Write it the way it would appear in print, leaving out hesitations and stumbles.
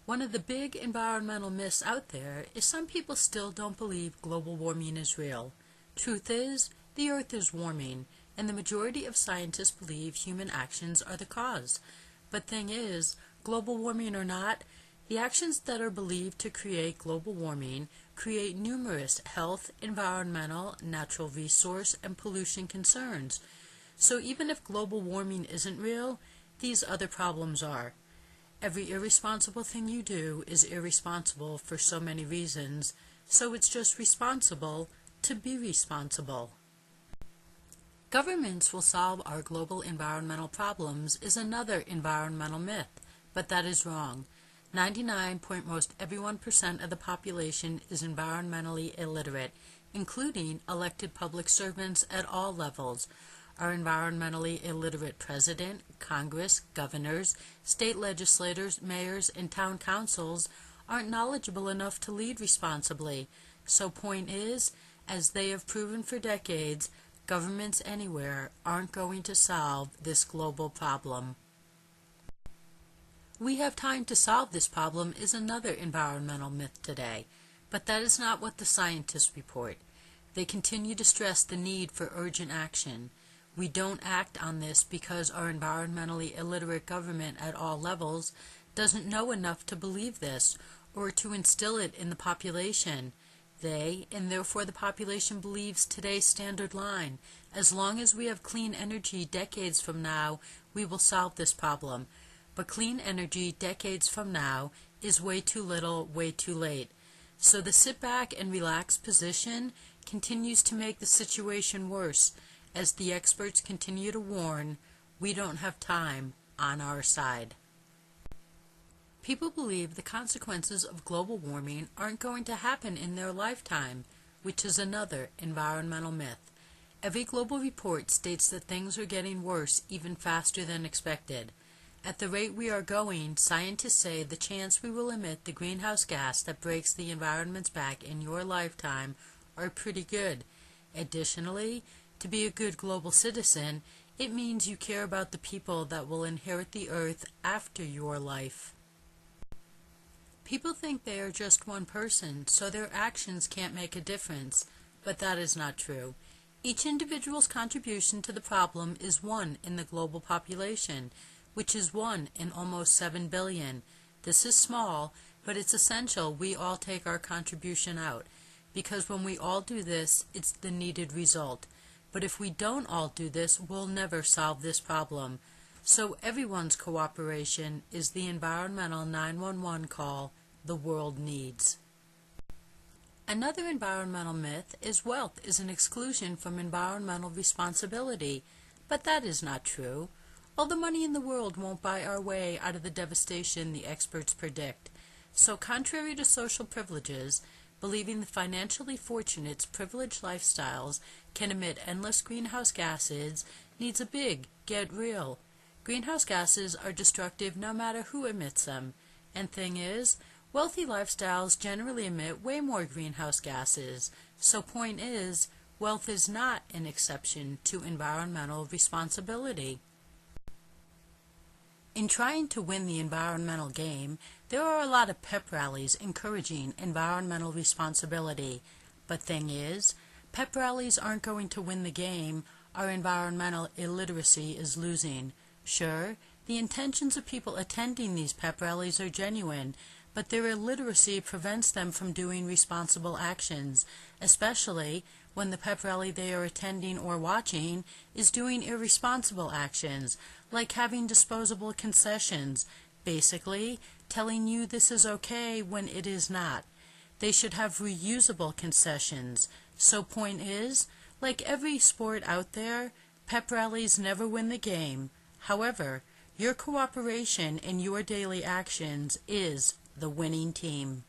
One of the big environmental myths out there is some people still don't believe global warming is real. Truth is, the Earth is warming, and the majority of scientists believe human actions are the cause. But thing is, global warming or not, the actions that are believed to create global warming create numerous health, environmental, natural resource, and pollution concerns. So even if global warming isn't real, these other problems are. Every irresponsible thing you do is irresponsible for so many reasons, so it's just responsible to be responsible. Governments will solve our global environmental problems is another environmental myth, but that is wrong. 99.most everyone% of the population is environmentally illiterate, including elected public servants at all levels. Our environmentally illiterate president, Congress, governors, state legislators, mayors, and town councils aren't knowledgeable enough to lead responsibly. So point is, as they have proven for decades, governments anywhere aren't going to solve this global problem. We have time to solve this problem is another environmental myth today, but that is not what the scientists report. They continue to stress the need for urgent action. We don't act on this because our environmentally illiterate government at all levels doesn't know enough to believe this or to instill it in the population. They, and therefore the population, believes today's standard line. As long as we have clean energy decades from now, we will solve this problem. But clean energy decades from now is way too little, way too late. So the sit back and relax position continues to make the situation worse. As the experts continue to warn, we don't have time on our side. People believe the consequences of global warming aren't going to happen in their lifetime, which is another environmental myth. Every global report states that things are getting worse even faster than expected. At the rate we are going, scientists say the chance we will emit the greenhouse gas that breaks the environment's back in your lifetime are pretty good. Additionally, to be a good global citizen, it means you care about the people that will inherit the earth after your life. People think they are just one person, so their actions can't make a difference, but that is not true. Each individual's contribution to the problem is one in the global population, which is 1 in almost 7 billion. This is small, but it's essential we all take our contribution out, because when we all do this, it's the needed result. But if we don't all do this, we'll never solve this problem. So everyone's cooperation is the environmental 911 call the world needs. Another environmental myth is wealth is an exclusion from environmental responsibility, but that is not true. All the money in the world won't buy our way out of the devastation the experts predict. So contrary to social privileges, believing the financially fortunate's privileged lifestyles can emit endless greenhouse gases needs a big get real. Greenhouse gases are destructive no matter who emits them. And thing is, wealthy lifestyles generally emit way more greenhouse gases. So point is, wealth is not an exception to environmental responsibility. In trying to win the environmental game, there are a lot of pep rallies encouraging environmental responsibility. But thing is, pep rallies aren't going to win the game our environmental illiteracy is losing. Sure, the intentions of people attending these pep rallies are genuine, but their illiteracy prevents them from doing responsible actions, especially when the pep rally they are attending or watching is doing irresponsible actions, like having disposable concessions, basically telling you this is okay when it is not. They should have reusable concessions. So point is, like every sport out there, pep rallies never win the game. However, your cooperation in your daily actions is the winning team.